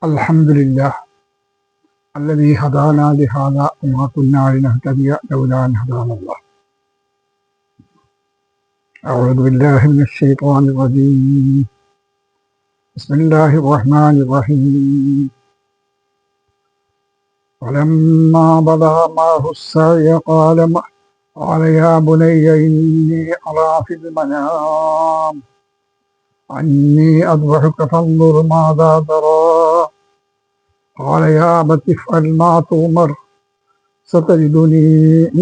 الحمد لله الذي هدانا لهذا وما كنا لنهتدي لولا أن هدانا الله. أعوذ بالله من الشيطان الرجيم. بسم الله الرحمن الرحيم. ولما بلغ معه السعي قال يا بني إني أرى في المنام أني أذبحك فانظر ماذا ترى. قال يا أبت افعل ما تؤمر ستجدني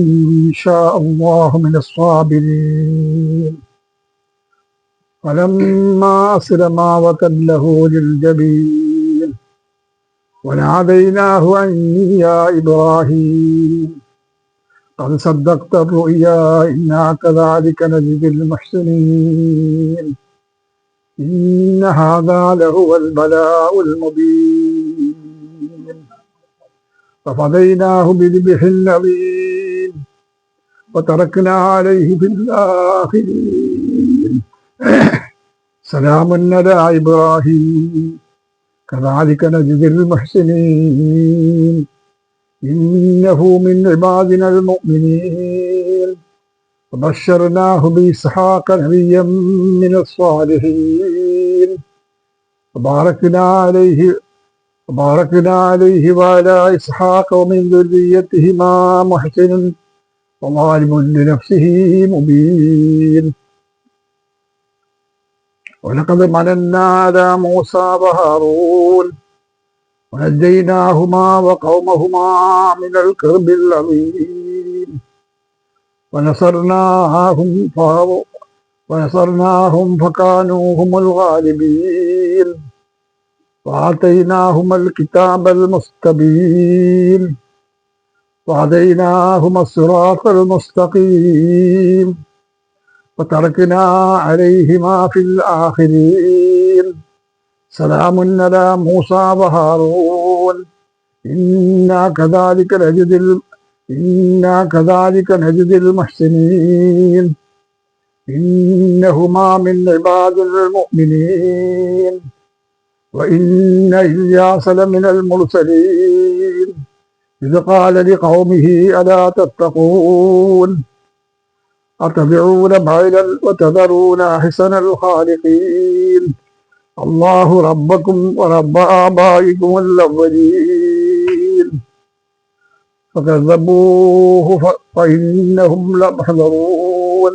إن شاء الله من الصابرين. فلما أسلما وتله للجبين وناديناه أن يا إبراهيم قد صدقت الرؤيا إنا كذلك نجزي المحسنين إن هذا لهو البلاء المبين. ففديناه بذبح عظيم وتركنا عليه في الآخرين سلام على إبراهيم كذلك نجزي المحسنين إنه من عبادنا المؤمنين وبشرناه بإسحاق نبيا من الصالحين وباركنا عليه وعلى إسحاق ومن ذريتهما محسن وظالم لنفسه مبين. ولقد مننا على موسى وهارون ونجيناهما وقومهما من الكرب العظيم ونصرناهم فكانوا هم الغالبين وآتيناهما الكتاب المستبين وهديناهما الصراط المستقيم وتركنا عليهما في الآخرين سلام على موسى وهارون إنا كذلك نجزي المحسنين إنهما من عبادنا المؤمنين وإن إلياس لمن المرسلين إذ قال لقومه ألا تتقون أتدعون بعلا وتذرون أحسن الخالقين الله ربكم ورب آبائكم الأولين فكذبوه فإنهم لمحضرون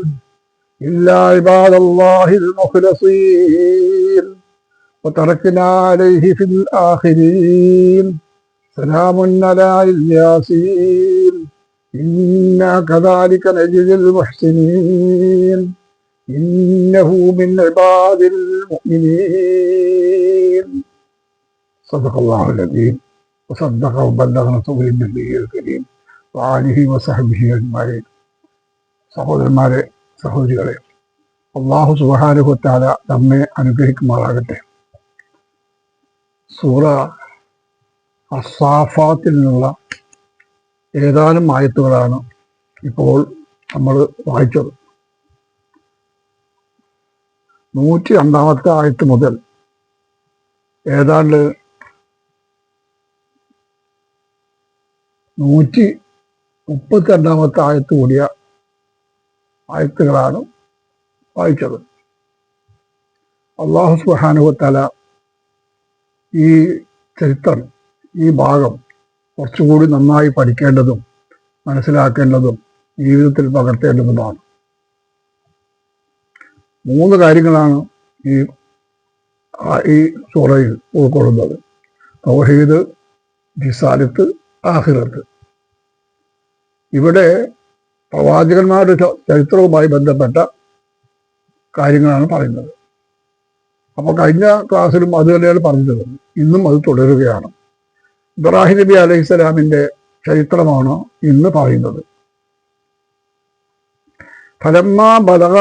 إلا عباد الله المخلصين وتركنا عليه في الآخرين سلام على الياسين إنا كذلك نجزي المحسنين إنه من عباد المؤمنين. صدق الله العظيم وصدق وبلغ رسوله النبي الكريم وآله وصحبه أجمعين. സഹോദരന്മാരെ, സഹോദരികളെ, അല്ലാഹു സുബ്ഹാനഹു വ തആല നമ്മെ അനുഗ്രഹിക്കുമാറാകട്ടെ. സൂറ അസ്സാഫാത്തിൽ നിന്നുള്ള ഏതാനും ആയത്തുകളാണ് ഇപ്പോൾ നമ്മൾ വായിച്ചത്. 102 ആയത്ത് മുതൽ ഏതാണ്ട് 132 ആയത്ത് കൂടിയ ആയത്തുകളാണ് വായിച്ചത്. അല്ലാഹു സുബ്ഹാനഹു വ തആല ഈ ചരിത്രം, ഈ ഭാഗം കുറച്ചുകൂടി നന്നായി പഠിക്കേണ്ടതും മനസ്സിലാക്കേണ്ടതും ജീവിതത്തിൽ പകർത്തേണ്ടതുമാണ്. 3 കാര്യങ്ങളാണ് ഈ സൂറയിൽ ഉൾക്കൊള്ളുന്നത്: തൗഹീദ്, റിസാലത്ത്, ആഖിറത്ത്. ഇവിടെ പ്രവാചകന്മാരുടെ ചരിത്രവുമായി ബന്ധപ്പെട്ട കാര്യങ്ങളാണ് പറയുന്നത്. അപ്പോൾ കഴിഞ്ഞ ക്ലാസ്സിലും അത് തന്നെയാണ് പറഞ്ഞത്, ഇന്നും അത് തുടരുകയാണ്. ഇബ്രാഹിം നബി അലൈഹിസ്സലാമിൻ്റെ ചരിത്രമാണ് ഇന്ന് പറയുന്നത്. ഫലമ്മാ ബലഗ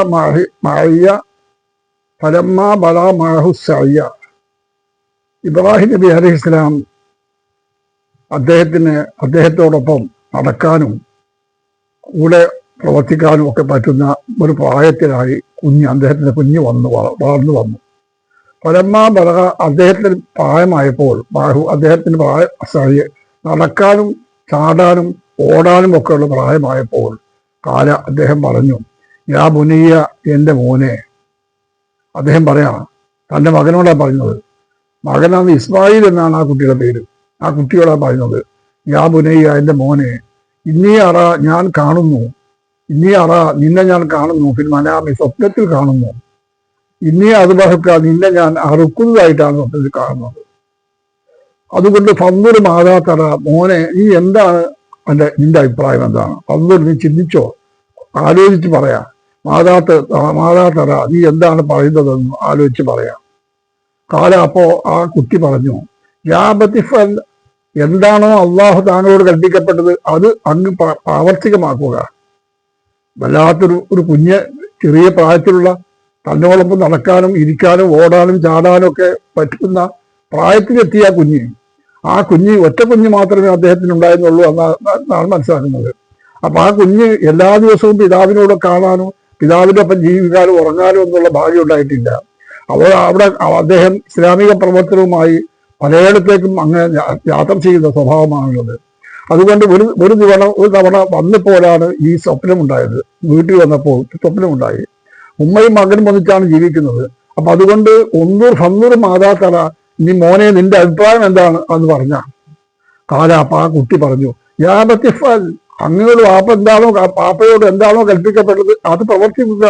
മഅഹു സഅയ. ഇബ്രാഹിം നബി അലൈഹിസ്സലാം അദ്ദേഹത്തോടൊപ്പം നടക്കാനും കൂടെ പ്രവർത്തിക്കാനും ഒക്കെ പറ്റുന്ന ഒരു പ്രായത്തിലായി. അദ്ദേഹത്തിൻ്റെ കുഞ്ഞ് വളർന്നു വന്നു. പരമാ ബലക അദ്ദേഹത്തിന് പ്രായമായപ്പോൾ അദ്ദേഹത്തിന് നടക്കാനും ചാടാനും ഓടാനും ഒക്കെയുള്ള പ്രായമായപ്പോൾ അദ്ദേഹം പറഞ്ഞു, യാ ബുനിയ, എൻ്റെ മോനെ. അദ്ദേഹം പറയാം, തൻ്റെ മകനോടാണ് പറയുന്നത്. മകനാണ് ഇസ്മായിൽ എന്നാണ് ആ കുട്ടിയുടെ പേര്. ആ കുട്ടിയോടാണ് പറയുന്നത്, യാ ബുനയ്യ, എൻ്റെ മോനെ, ഇന്നീ അറ, ഞാൻ കാണുന്നു, ഇന്നീ അറ, നിന്നെ ഞാൻ കാണുന്നു, മനാമി, സ്വപ്നത്തിൽ കാണുന്നു, ഇന്നീ അതുബഹക്ക, നിന്നെ ഞാൻ അറുക്കുന്നതായിട്ടാണ് സ്വപ്നത്തിൽ കാണുന്നത്. അതുകൊണ്ട് ഫന്ദുർ മാതാത്തറ, മോനെ, നീ എന്താണ് നിന്റെ അഭിപ്രായം എന്താണ്? ഫന്ദുർ, നീ ചിന്തിച്ചോ, ആലോചിച്ച് പറയാം. മാതാത്തറ, നീ എന്താണ് പറയുന്നതെന്ന് ആലോചിച്ച് പറയാം. അപ്പോ ആ കുട്ടി പറഞ്ഞു, യാ ബത്തിഫൽ, എന്താണോ അള്ളാഹു താങ്കളോട് കൽപ്പിക്കപ്പെട്ടത് അത് അങ്ങ് പ്രാവർത്തികമാക്കുക. വല്ലാത്തൊരു കുഞ്ഞ്, ചെറിയ പ്രായത്തിലുള്ള, തന്നോടൊപ്പം നടക്കാനും ഇരിക്കാനും ഓടാനും ചാടാനും ഒക്കെ പറ്റുന്ന പ്രായത്തിലെത്തിയ ആ കുഞ്ഞ് ഒറ്റ കുഞ്ഞ് മാത്രമേ അദ്ദേഹത്തിന് ഉണ്ടായിരുന്നുള്ളൂ എന്നാണ് മനസ്സിലാക്കുന്നത്. അപ്പൊ ആ കുഞ്ഞ് എല്ലാ ദിവസവും പിതാവിനോട് കാണാനോ പിതാവിന്റെ ഒപ്പം ജീവിക്കാനോ ഉറങ്ങാനോ എന്നുള്ള ഭാഗ്യം ഉണ്ടായിട്ടില്ല. അവിടെ അദ്ദേഹം ഇസ്ലാമിക പ്രവർത്തനവുമായി പലയിടത്തേക്കും അങ്ങനെ യാത്ര ചെയ്യുന്ന സ്വഭാവമാണുള്ളത്. അതുകൊണ്ട് ഒരു തവണ വന്നപ്പോഴാണ് ഈ സ്വപ്നമുണ്ടായത്. വീട്ടിൽ വന്നപ്പോൾ സ്വപ്നമുണ്ടായി. ഉമ്മയും മകനും വന്നിട്ടാണ് ജീവിക്കുന്നത്. അപ്പൊ അതുകൊണ്ട് ഫന്നൂർ മാതാത്തറ, നീ മോനെ, നിന്റെ അഭിപ്രായം എന്താണ് എന്ന് പറഞ്ഞ അപ്പൊ ആ കുട്ടി പറഞ്ഞു, യാ ബത്തിഫൽ, അങ്ങയോട് പാപ്പയോട് എന്താണോ കൽപ്പിക്കപ്പെട്ടത് അത് പ്രവർത്തിക്കുക.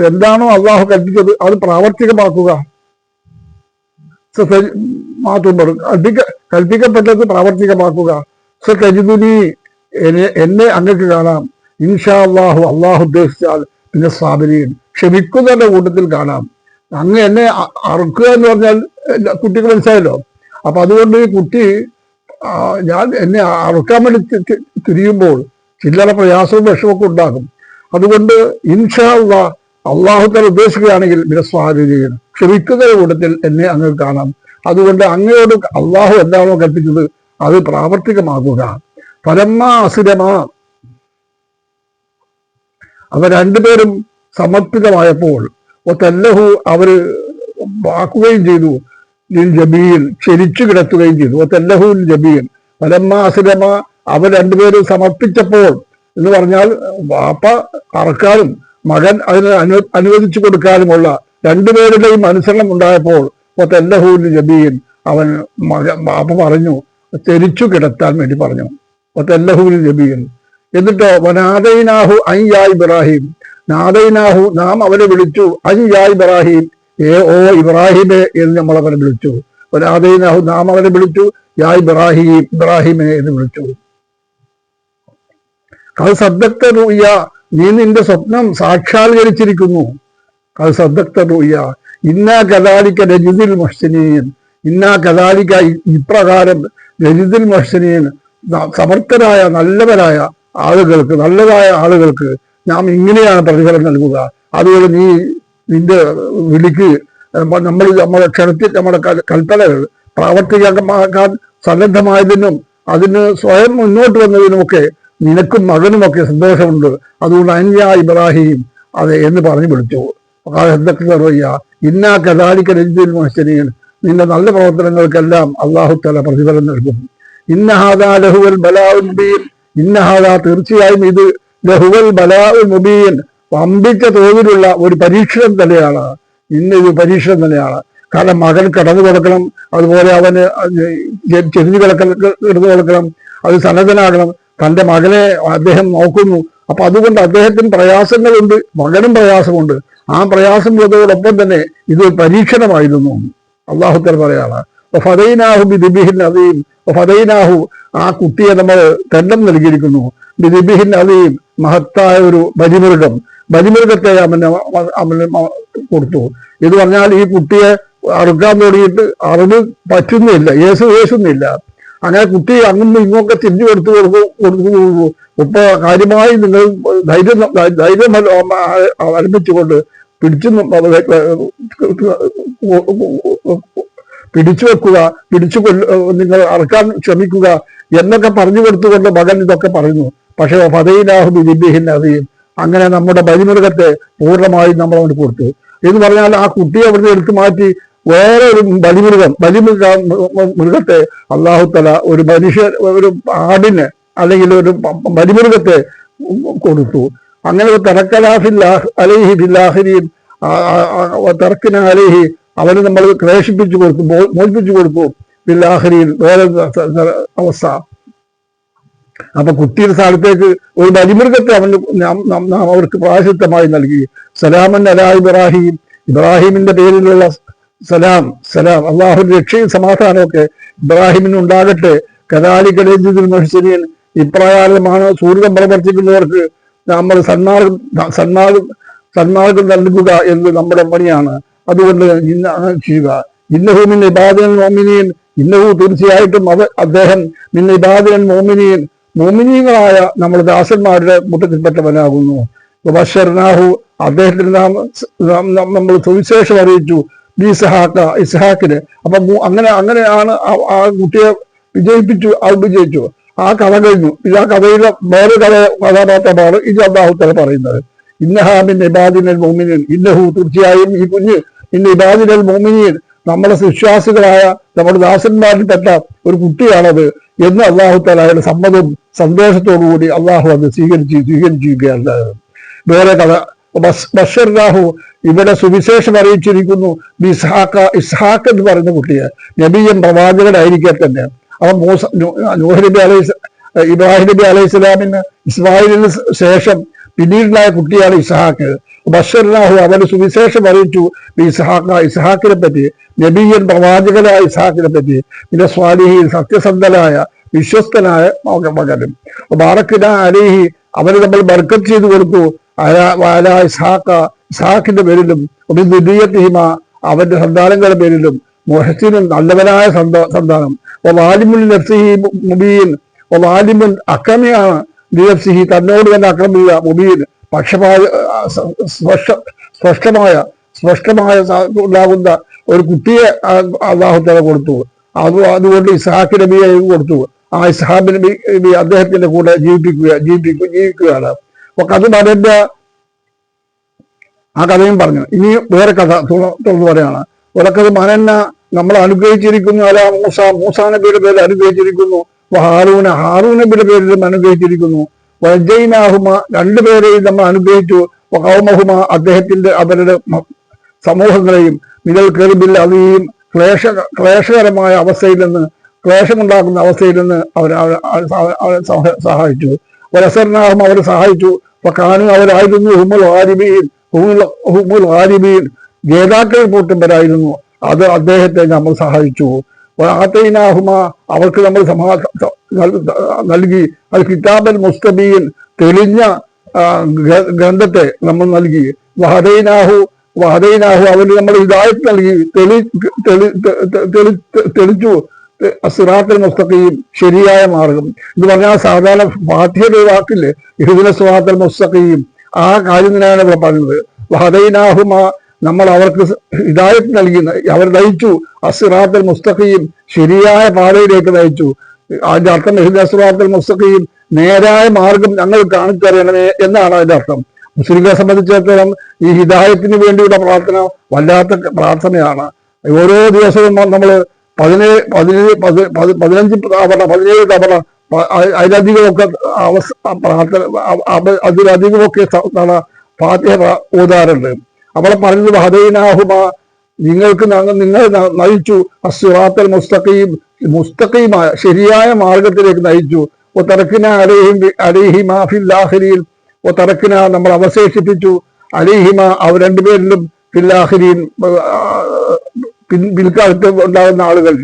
എന്താണോ അള്ളാഹു കൽപ്പിച്ചത് അത് പ്രാവർത്തികമാക്കുക. കൽപ്പിക്കപ്പെട്ടത് പ്രാവർത്തികമാക്കുക. സതജിദുനി, എന്നെ അങ്ങക്ക് കാണാം. ഇൻഷാ അള്ളാഹു, അള്ളാഹു ഉദ്ദേശിച്ചാൽ പിന്നെ സാബിരീൻ, ക്ഷമിക്കുന്നതിന്റെ കൂട്ടത്തിൽ കാണാം. അങ്ങ് എന്നെ അറുക്കുക എന്ന് പറഞ്ഞാൽ കുട്ടിക്ക് മനസ്സിലായല്ലോ. അപ്പൊ അതുകൊണ്ട് ഈ കുട്ടി എന്നെ അറുക്കാൻ വേണ്ടി തിരിയുമ്പോൾ ചില്ലറ പ്രയാസവും വിഷമൊക്കെ ഉണ്ടാകും. അതുകൊണ്ട് ഇൻഷാ അള്ളാഹ്, അള്ളാഹുത്താൽ ഉദ്ദേശിക്കുകയാണെങ്കിൽ ബിനസ്വാധീനം, ക്ഷമിക്കുന്ന കൂട്ടത്തിൽ എന്നെ അങ്ങ് കാണാം. അതുകൊണ്ട് അങ്ങയോട് അള്ളാഹു എന്താണോ കൽപ്പിച്ചത് അത് പ്രാവർത്തികമാക്കുക. ഫലമ്മാ അസുരമാ, അവർ രണ്ടുപേരും സമർപ്പിതമായപ്പോൾ ഒത്തല്ലഹു, അവര് വാക്കുകയും ചെയ്തു, ജബീൻ, ക്ഷരിച്ചു കിടത്തുകയും ചെയ്തു. ഒത്തല്ലഹു ജബീൻ ഫലമ്മാ അസുരമ, അവർ രണ്ടുപേരും സമർപ്പിച്ചപ്പോൾ എന്ന് പറഞ്ഞാൽ വാപ്പ അറക്കാനും മകൻ അതിന് അനുവദിച്ചു കൊടുക്കാനുമുള്ള രണ്ടുപേരുടെയും അനുസരണം ഉണ്ടായപ്പോൾ ഒത്തല്ലഹൂൽ ജബീൻ, അവൻ വാപ്പ പറഞ്ഞു തെരിച്ചു കിടത്താൻ വേണ്ടി പറഞ്ഞു. ഒത്തല്ലഹൂൽ ജബീൻ. എന്നിട്ടോ വനാദൈനാഹു അൻ യാ ഇബ്രാഹിം, നാദൈനാഹു, നാം അവരെ വിളിച്ചു, അൻ യാ ഇബ്രാഹിം, ഓ ഇബ്രാഹിമെ എന്ന് നമ്മൾ അവരെ വിളിച്ചു. വനാദൈനാഹു, നാം അവരെ വിളിച്ചു, യാ ഇബ്രാഹിം, ഇബ്രാഹിമെ എന്ന് വിളിച്ചു. അത് സദ്ദക്ത റൂയ, നീ നിന്റെ സ്വപ്നം സാക്ഷാത്കരിച്ചിരിക്കുന്നു. അത് സദ്ദക്ത റൂയ. ഇന്നാ കദാലിക രജിദിൽ മുഹ്സിനീൻ, ഇന്നാ കദാലിക, ഇപ്രകാരം രജിദിൽ മുഹ്സിനീൻ, സമർത്ഥരായ നല്ലവരായ ആളുകൾക്ക്, നല്ലതായ ആളുകൾക്ക് നാം ഇങ്ങനെയാണ് പ്രതിഫലം നൽകുക. അതുകൊണ്ട് നീ നിന്റെ വിളിക്ക്, നമ്മുടെ ക്ഷണത്തിൽ നമ്മുടെ കൽപ്പനകൾ പ്രാവർത്തികമാക്കാൻ സന്നദ്ധമായതിനും അതിന് സ്വയം മുന്നോട്ട് വന്നതിനുമൊക്കെ നിനക്കും മകനുമൊക്കെ സന്തോഷമുണ്ട്. അതുകൊണ്ട് അന്യ ഇബ്രാഹിം, അതെ എന്ന് പറഞ്ഞു വിളിച്ചു. ഇന്നാ കദാലിക രജിദിൽ മുഹ്സിനീൻ, നിന്റെ നല്ല പ്രവർത്തനങ്ങൾക്കെല്ലാം അല്ലാഹു തആല പ്രതിഫലം നൽകും. ഇന്നഹാദാ ലഹുവൽ ബലാഉൽ മുബീൻ, ഇന്നഹാദാ, തീർച്ചയായും ഇത് ലഹുവൽ ബലാഉൽ മുബീൻ, വമ്പിച്ച തോതിലുള്ള ഒരു പരീക്ഷണം തന്നെയാണ്. ഇന്നൊരു പരീക്ഷണം തന്നെയാണ്. കാരണം മകൻ കടന്നു കൊടുക്കണം, അതുപോലെ അവന് ചെരിഞ്ഞു കിടന്നു കൊടുക്കണം, അത് സന്നദ്ധനാകണം. തൻ്റെ മകനെ അദ്ദേഹം നോക്കുന്നു. അപ്പൊ അതുകൊണ്ട് അദ്ദേഹത്തിന് പ്രയാസങ്ങളുണ്ട്, മകനും പ്രയാസമുണ്ട്. ആ പ്രയാസമുള്ളതോടൊപ്പം തന്നെ ഇത് പരീക്ഷണമായിരുന്നു. അല്ലാഹു തആല പറയാണ്, ഫദൈനാഹു ബിദിബിഹിൻ അദീം, ഫദൈനാഹു, ആ കുട്ടിയെ നമ്മൾ ദണ്ഡം നൽകിയിരിക്കുന്നു. ബിദിബിഹിൻ അദീം, മഹത്തായ ഒരു ബലിമൃഗത്തെ അവന് കൊടുത്തു. ഇത് പറഞ്ഞാൽ ഈ കുട്ടിയെ അറുക്കാൻ തുടങ്ങിയിട്ട് അറിവ് പറ്റുന്നില്ല, യേശുന്നില്ല. അങ്ങനെ കുട്ടി അങ്ങും ഇങ്ങൊക്കെ തിരിഞ്ഞു കൊടുത്തു. ഇപ്പൊ കാര്യമായി നിങ്ങൾ ധൈര്യം ആരംഭിച്ചുകൊണ്ട് പിടിച്ചു വെക്കുക, നിങ്ങൾ അറക്കാൻ ശ്രമിക്കുക എന്നൊക്കെ പറഞ്ഞു കൊടുത്തുകൊണ്ട് മകൻ ഇതൊക്കെ പറയുന്നു. പക്ഷെ ഫദൈനാഹു ബിദിബിഹിൻ അദീം, അങ്ങനെ നമ്മുടെ ബലിമൃഗത്തെ പൂർണ്ണമായും നമ്മൾ അവന് കൊടുത്തു. എന്ന് പറഞ്ഞാൽ ആ കുട്ടിയെ അവിടുന്ന് എടുത്തു മാറ്റി വേറെ ഒരു മൃഗത്തെ അള്ളാഹുത്തല ഒരു ഒരു ആടിന് അല്ലെങ്കിൽ ഒരു ബലിമൃഗത്തെ കൊടുത്തു. അങ്ങനെ അലൈഹി ബില്ലാഹിരീൻ തറക്കിന അലൈഹി അവന് നമ്മൾ ക്ലേശിപ്പിച്ചു കൊടുത്തു, മോചിപ്പിച്ചു കൊടുത്തു. ബില്ലാഹിരീൻ വേറെ അവസ്ഥ. അപ്പൊ കുട്ടിയുടെ സ്ഥാനത്തേക്ക് ഒരു ബലിമൃഗത്തെ അവർക്ക് പ്രായശ്ചിത്തമായി നൽകി. സലാമൻ അലാ ഇബ്രാഹിം, ഇബ്രാഹിമിന്റെ പേരിലുള്ള സലാം അള്ളാഹുവിന്റെ രക്ഷയും സമാധാനമൊക്കെ ഇബ്രാഹിമിന് ഉണ്ടാകട്ടെ. കദാലിക്കൽ മുഹ്സിനീൻ, ഇപ്രകാരമാണ് സൂര്യൻ പ്രവർത്തിക്കുന്നവർക്ക് നമ്മൾ സന്മാർഗം നൽകുക എന്ന് നമ്മുടെ പണിയാണ്. അതുകൊണ്ട് ചെയ്യുക. ഇന്നഹു മിൻ ഇബാദിൽ മോമിനീൻ, ഇന്നഹു തീർച്ചയായിട്ടും അദ്ദേഹം മിൻ ഇബാദിൽ മോമിനീൻ, മോമിനീങ്ങളായ നമ്മുടെ ദാസന്മാരുടെ കൂട്ടത്തിൽപ്പെട്ടവനാകുന്നു. ബശർനാഹു, അദ്ദേഹത്തിന് നമ്മൾ സുവിശേഷം അറിയിച്ചു. ഇസ്ഹാക്കിന്. അപ്പൊ അങ്ങനെയാണ് ആ കുട്ടിയെ വിജയിച്ചു. ആ കഥ കഴിഞ്ഞു. ഇത് ആ കഥയിലെ വേറെ കഥാപാത്രമാണ് ഇത് അല്ലാഹു പറയുന്നത്. ഇന്നഹാ മിൻ ഇബാദിനൽ മുഅ്മിനീൻ, ഇന്നഹു തീർച്ചയായും ഈ കുഞ്ഞ് മിൻ ഇബാദിനൽ മുഅ്മിനീൻ നമ്മുടെ വിശ്വാസികളായ നമ്മുടെ ദാസന്മാരിൽപ്പെട്ട ഒരു കുട്ടിയാണത് എന്ന് അല്ലാഹു തആല അയാളുടെ സമ്മതവും സന്തോഷത്തോടുകൂടി അള്ളാഹു അത് സ്വീകരിച്ചിരിക്കുകയാണ്. വേറെ കഥ ബശർനാഹു, ഇവിടെ സുവിശേഷം അറിയിച്ചിരിക്കുന്നു. ഇസ്ഹാഖ് എന്ന് പറയുന്ന കുട്ടിയെ നബിയും പ്രവാചകനായിരിക്കെ തന്നെ. അവൻ ഇബ്രാഹിം നബി അലൈഹി സ്വലാമിന് ഇസ്മായിലിന് ശേഷം പിന്നീടുണ്ടായ കുട്ടിയാണ് ഇസ്ഹാഖ്. ബശർനാഹു, അവന് സുവിശേഷം അറിയിച്ചു. ഇസ്ഹാഖിനെ പറ്റി, നബിയൻ പ്രവാചകനായ ഇസ്ഹാഖിനെ പറ്റി. പിന്നെ സ്വാലിഹീൻ, സത്യസന്ധനായ വിശ്വസ്തനായ ബാറക്കിന അലൈഹി, അവന് നമ്മൾ ബർക്കത്ത് ചെയ്തു കൊടുത്തു. ഇസ്ഹാഖിന്റെ പേരിലും ദുരിയത്തിഹിമ, അവന്റെ സന്താനങ്ങളുടെ പേരിലും. മുഹ്സിനും, നല്ലവനായ സന്താനം. വാലിമുൽ നഫ്സിഹി മുബീൻ, വാലിമുൻ അക്രമിയാണ്. ലിനഫ്സിഹി, തന്നോട് തന്നെ അക്രമിക്കുക. മുബീൻ, സ്പഷ്ടമായ ഉണ്ടാകുന്ന ഒരു കുട്ടിയെ അല്ലാഹു തആല കൊടുത്തു. അതുകൊണ്ട് ഇസ്ഹാഖ് നബിയെ കൊടുത്തു. ആ ഇസ്ഹാഖ് നബി അദ്ദേഹത്തിന്റെ കൂടെ ജീവിക്കുകയാണ്. ആ കഥയും പറഞ്ഞു. ഇനി വേറെ കഥ തുറന്നു പറയാണ്. ഒരക്കത് മനന്ന നമ്മൾ അനുഗ്രഹിച്ചിരിക്കുന്നു. അല മൂസാ നബിയുടെ പേരിൽ അനുഗ്രഹിച്ചിരിക്കുന്നു. ഹാറൂൻ നബിയുടെ പേരിലും അനുഗ്രഹിച്ചിരിക്കുന്നു. വജൈനാഹുമ, രണ്ടുപേരെയും നമ്മൾ അനുഗ്രഹിച്ചു. കൗമഹുമ, അവരുടെ സമൂഹങ്ങളെയും മിനൽ കർബിൽ അദീം, ക്ലേശകരമായ അവസ്ഥയിൽ നിന്ന്, ക്ലേശമുണ്ടാക്കുന്ന അവസ്ഥയിൽ നിന്ന് അവരെ സഹായിച്ചു. വലസർനാഹും, അവരെ സഹായിച്ചു. കാനു, അവരായിരുന്നു ഹുമുൽ ഗാലിബീൻ, ജേതാക്കൾ കൂട്ടുമ്പരായിരുന്നു. അത് അദ്ദേഹത്തെ നമ്മൾ സഹായിച്ചു. ആതൈനാഹുമ, അവർക്ക് നമ്മൾ നൽകി. അത് കിതാബൽ മുസ്തബീൻ, തെളിഞ്ഞ ഗ്രന്ഥത്തെ നമ്മൾ നൽകി. വഹദൈനാഹു, അവന് നമ്മൾ ഹിദായത്ത് നൽകി, തെളിച്ചു. സിറാത്തുൽ മുസ്തഖീം, ശരിയായ മാർഗം. ഇത് പറഞ്ഞാൽ സാധാരണ ഫാത്തിഹയുടെ വാക്കില്ലേ, ഇഹ്ദിന സിറാത്തുൽ മുസ്തഖീം, ആ കാര്യം തന്നെയാണ് ഇവിടെ പറഞ്ഞത്. വഹദൈനാഹുമ, നമ്മൾ അവർക്ക് ഹിദായത്ത് നൽകി, അവർ നയിച്ചു. അസിറാത്തുൽ മുസ്തഖീം, ശരിയായ പാതയിലേക്ക് നയിച്ചു. അതിന്റെ അർത്ഥം ഇഹ്ദിന സിറാത്തുൽ മുസ്തഖീം, നേരായ മാർഗം ഞങ്ങൾ കാണിച്ചറിയണമേ എന്നാണ് അതിന്റെ അർത്ഥം. മുസ്ലിങ്ങളെ സംബന്ധിച്ചിടത്തോളം ഈ ഹിദായത്തിന് വേണ്ടിയുള്ള പ്രാർത്ഥന വല്ലാത്ത പ്രാർത്ഥനയാണ്. ഓരോ ദിവസവും നമ്മൾ 17 തവണ അതിലധികമൊക്കെ അതിലധികമൊക്കെ ഫാത്തിഹ ഓതാറുണ്ട്. അവിടെ പറഞ്ഞത് ഹദൈനാഹുമ, നിങ്ങൾ നയിച്ചു. അസ്സിറാത്തുൽ മുസ്തഖീമായ ശരിയായ മാർഗത്തിലേക്ക് നയിച്ചു. തറക്കിന അലൈഹിമ ഫിൽ ആഖിരീൻ, തറക്കിന നമ്മൾ അവശേഷിപ്പിച്ചു. അലൈഹിമ, അവർ രണ്ടുപേരിലും ഫിൽ ആഖിരീൻ, പിൽക്കാലത്ത് ഉണ്ടാകുന്ന ആളുകൾ.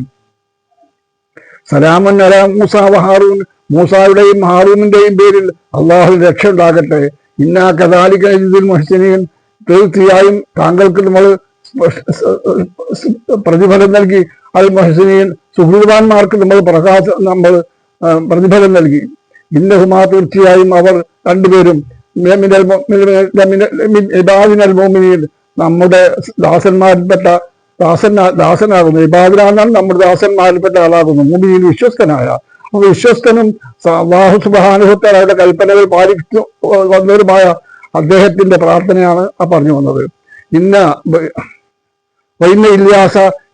സലാമൻ അലാ മൂസ ഹാറൂൻ, മൂസായുടെയും ഹാറൂനിന്റെയും പേരിൽ അള്ളാഹു രക്ഷ ഉണ്ടാകട്ടെ. ഇന്നാ കദാലിക നജിദുൽ മുഹ്സിനീൻ, തീർച്ചയായും താങ്കൾക്ക് നമ്മൾ പ്രതിഫലം നൽകി. അൽ മുഹ്സിനീൻ, സുഹൃദാന്മാർക്ക് നമ്മൾ പ്രതിഫലം നൽകി. ഇന്നഹുമാ, തീർച്ചയായും അവർ രണ്ടുപേരും ഇബാദിനൽ മുഅ്മിനീൻ, നമ്മുടെ ദാസന്മാരിൽപ്പെട്ട ദാസനാകുന്നു. ഇബാദിനാണ് നമ്മുടെ ദാസന്മാരിൽപ്പെട്ട ആളാകുന്നു. മുഅ്മിനീൻ, വിശ്വസ്തനായ. വിശ്വസ്തനും അല്ലാഹു സുബ്ഹാനഹു വ തആലയുടെ കൽപ്പനകൾ പാലിച്ചു വന്നവരുമായ അദ്ദേഹത്തിന്റെ പ്രാർത്ഥനയാണ് പറഞ്ഞു വന്നത്. ഇന്ന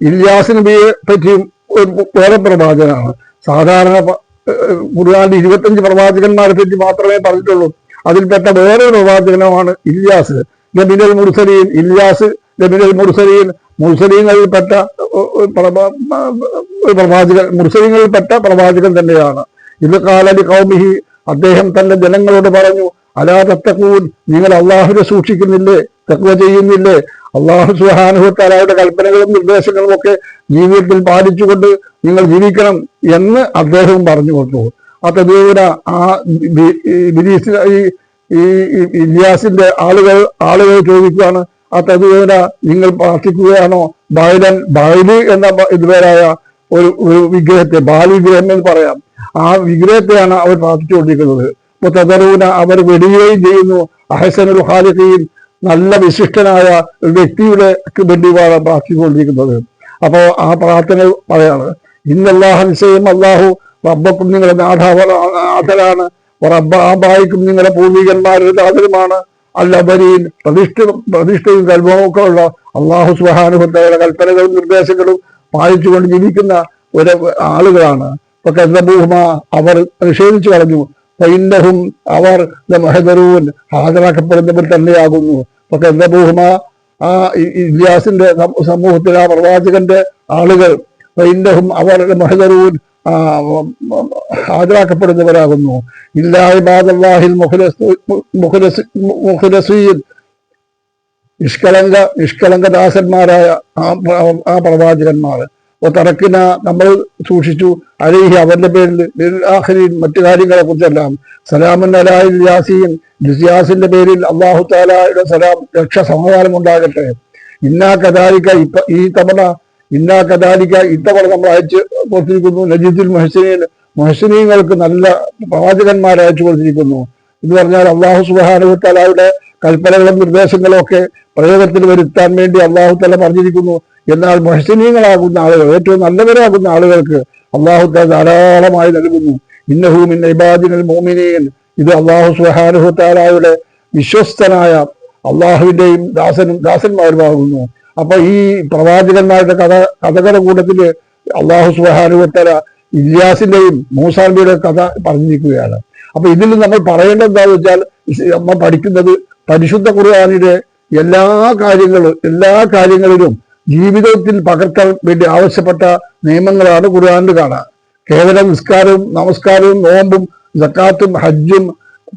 ഇല്യാസ് നബിയെ പറ്റിയും വേറെ പ്രവാചകനാണ്. സാധാരണ ഖുർആനിൽ 25 പ്രവാചകന്മാരെ പറ്റി മാത്രമേ പറഞ്ഞിട്ടുള്ളൂ. അതിൽപ്പെട്ട വേറെ പ്രവാചകനമാണ് ഇല്യാസ്. ലമിനൽ മുർസലീൻ, ഇല്യാസ് ലമിനൽ മുർസലീൻ, മുർസലീങ്ങളിൽപ്പെട്ട പ്രവാചകൻ തന്നെയാണ്. ഇത് കാലലി കൗമിഹി, അദ്ദേഹം തന്റെ ജനങ്ങളോട് പറഞ്ഞു, അലാ തത്തഖൂൻ, നിങ്ങൾ അള്ളാഹുവിനെ സൂക്ഷിക്കുന്നില്ലേ, തഖ്വ ചെയ്യുന്നില്ലേ, അള്ളാഹു സുബ്ഹാനഹു വ തആലയുടെ കൽപ്പനകളും നിർദ്ദേശങ്ങളും ഒക്കെ ജീവിതത്തിൽ പാലിച്ചുകൊണ്ട് നിങ്ങൾ ജീവിക്കണം എന്ന് അദ്ദേഹവും പറഞ്ഞു കൊടുത്തു. അതേപോലെ ഈ ഇല്യാസിന്റെ ആളുകൾ ചോദിക്കുകയാണ്, അതേപോലെ നിങ്ങൾ പ്രാർത്ഥിക്കുകയാണോ ബായില് എന്ന ഇതുവരായ ഒരു വിഗ്രഹത്തെ, ബാൽ വിഗ്രഹം എന്ന് പറയാം, ആ വിഗ്രഹത്തെയാണ് അവർ പ്രാർത്ഥിച്ചുകൊണ്ടിരിക്കുന്നത്. ഇപ്പൊ തദറൂന, അവർ വെടിയുകയും ചെയ്യുന്നു, അഹ്സനുൽ ഖാലിഖീൻ, നല്ല വിശിഷ്ടനായ ഒരു വ്യക്തിയുടെ വേണ്ടിയാണ് പ്രാർത്ഥിച്ചുകൊണ്ടിരിക്കുന്നത്. അപ്പോ ആ പ്രാർത്ഥന പറയാണ്, ഇന്നല്ലാഹ, നിശ്ചയം അല്ലാഹു, റബ്ബക്കും നിങ്ങളുടെ നാഥനാണ്, റബ്ബ ആബായിക്കും നിങ്ങളുടെ പൂർവികന്മാരുടെ നാഥനുമാണ്, അല്ലബരീൻ, പ്രതിഷ്ഠയും കൽപ്പമൊക്കെ ഉള്ള അള്ളാഹു സുബ്ഹാനഹു വ തആലയുടെ കൽപ്പനകളും നിർദ്ദേശങ്ങളും പാലിച്ചുകൊണ്ട് ജീവിക്കുന്ന ഒരു ആളുകളാണ്. ഇപ്പൊ കദ്ദബൂഹുമ, അവർ നിഷേധിച്ചു കളഞ്ഞു, ഫഇന്നഹും, അവർ ലമുഹ്ദറൂൻ, ഹാജരാക്കപ്പെടുന്നവർ തന്നെയാകുന്നു. ഇപ്പൊ കദ്ദബൂഹുമ, ആ ഇല്യാസിന്റെ സമൂഹത്തിൽ ആ പ്രവാചകന്റെ ആളുകൾ, ഫഇന്നഹും, അവർ ലമുഹ്ദറൂൻ, ഹാജരാക്കപ്പെടുന്നവരാകുന്നു. ഇല്ലാ ഇബാദല്ലാഹിൽ മുഖ്ലസീൻ, നിഷ്കളങ്ക ദാസന്മാരായ ആ പ്രവാചകന്മാർ. തറക്കിന, നമ്മൾ സൂക്ഷിച്ചു, അലൈഹി, അവന്റെ പേരിൽ, ആഖിരീൻ, മറ്റു കാര്യങ്ങളെ കുറിച്ചെല്ലാം, സലാമുൻ അലാൽ യാസീൻ, യാസിന്റെ പേരിൽ അല്ലാഹു തആലയുടെ സലാം, രക്ഷ, സമാധാനം ഉണ്ടാകട്ടെ. ഇന്നാ കദാലിക, ഇത്തവണ നമ്മൾ അയച്ചു കൊടുത്തിരിക്കുന്നു, നജീദുൽ മുഹ്സിനീങ്ങൾക്ക് നല്ല പ്രവാചകന്മാരെ അയച്ചു കൊടുത്തിരിക്കുന്നു. എന്ന് പറഞ്ഞാൽ അല്ലാഹു സുബ്ഹാനഹു വ തആലയുടെ കൽപ്പനകളും നിർദ്ദേശങ്ങളും ഒക്കെ പ്രയോഗത്തിൽ വരുത്താൻ വേണ്ടി അല്ലാഹു തആല പറഞ്ഞിരിക്കുന്നു. എന്നാൽ മുഹ്സിനീങ്ങളാകുന്ന ആളുകൾ, ഏറ്റവും നല്ലവരാകുന്ന ആളുകൾക്ക് അല്ലാഹു തആല ധാരാളമായി നൽകുന്നു. ഇന്നഹു മിൻ ഇബാദിനൽ മുഅ്മിനീൻ, ഇത് അല്ലാഹു സുബ്ഹാനഹു വ തആലയുടെ വിശ്വസ്തനായ അള്ളാഹുവിന്റെയും ദാസന്മാരുമാകുന്നു. അപ്പൊ ഈ പ്രവാചകന്മാരുടെ കഥകളുടെ കൂട്ടത്തില് അല്ലാഹു സുബ്ഹാനഹു വ തആല ഇല്യാസിന്റെയും മൂസാ നബിയുടെ കഥ പറഞ്ഞിരിക്കുകയാണ്. അപ്പൊ ഇതിൽ നമ്മൾ പറയേണ്ടത് എന്താണെന്ന് വെച്ചാൽ, നമ്മൾ പഠിക്കുന്നത് പരിശുദ്ധ ഖുർആനിലെ എല്ലാ കാര്യങ്ങളിലും ജീവിതത്തിൽ പകർത്താൻ വേണ്ടി ആവശ്യപ്പെട്ട നിയമങ്ങളാണ് ഖുർആനിൽ കാണുക. കേവലം നിസ്കാരവും നമസ്കാരവും നോമ്പും സക്കാത്തും ഹജ്ജും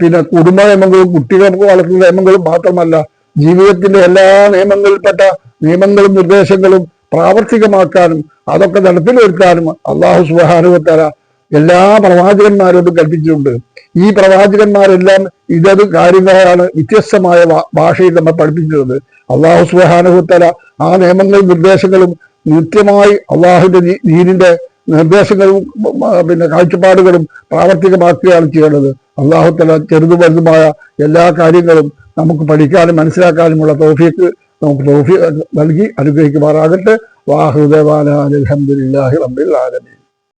പിന്നെ കുടുംബ നിയമങ്ങളും കുട്ടികൾക്ക് വളർത്തുന്ന നിയമങ്ങളും മാത്രമല്ല, ജീവിതത്തിന്റെ എല്ലാ നിയമങ്ങളും നിർദ്ദേശങ്ങളും പ്രാവർത്തികമാക്കാനും അതൊക്കെ നടപ്പിൽ വരുത്താനും അല്ലാഹു സുബ്ഹാനഹു വ തആല എല്ലാ പ്രവാചകന്മാരോടും കൽപ്പിച്ചിട്ടുണ്ട്. ഈ പ്രവാചകന്മാരെല്ലാം ഇതത് കാര്യങ്ങളാണ് വ്യത്യസ്തമായ ഭാഷയിൽ നമ്മൾ പഠിപ്പിച്ചിട്ടുള്ളത്. അല്ലാഹു സുബ്ഹാനഹു വ തആല ആ നിയമങ്ങളും നിർദ്ദേശങ്ങളും കൃത്യമായി അള്ളാഹുവിന്റെ ദീനിന്റെ നിർദ്ദേശങ്ങളും പിന്നെ കാഴ്ചപ്പാടുകളും പ്രാവർത്തികമാക്കുകയാണ് ചെയ്യേണ്ടത്. അല്ലാഹു തആല ചെറുതും വലുതുമായ എല്ലാ കാര്യങ്ങളും നമുക്ക് പഠിക്കാനും മനസ്സിലാക്കാനുമുള്ള തൗഫീഖ് നമുക്ക് നൽകി അനുഗ്രഹിക്കുമാറാകട്ടെ. വാഹിറു ദഅവാനാ അൽഹംദുലില്ലാഹി റബ്ബിൽ ആലമീൻ.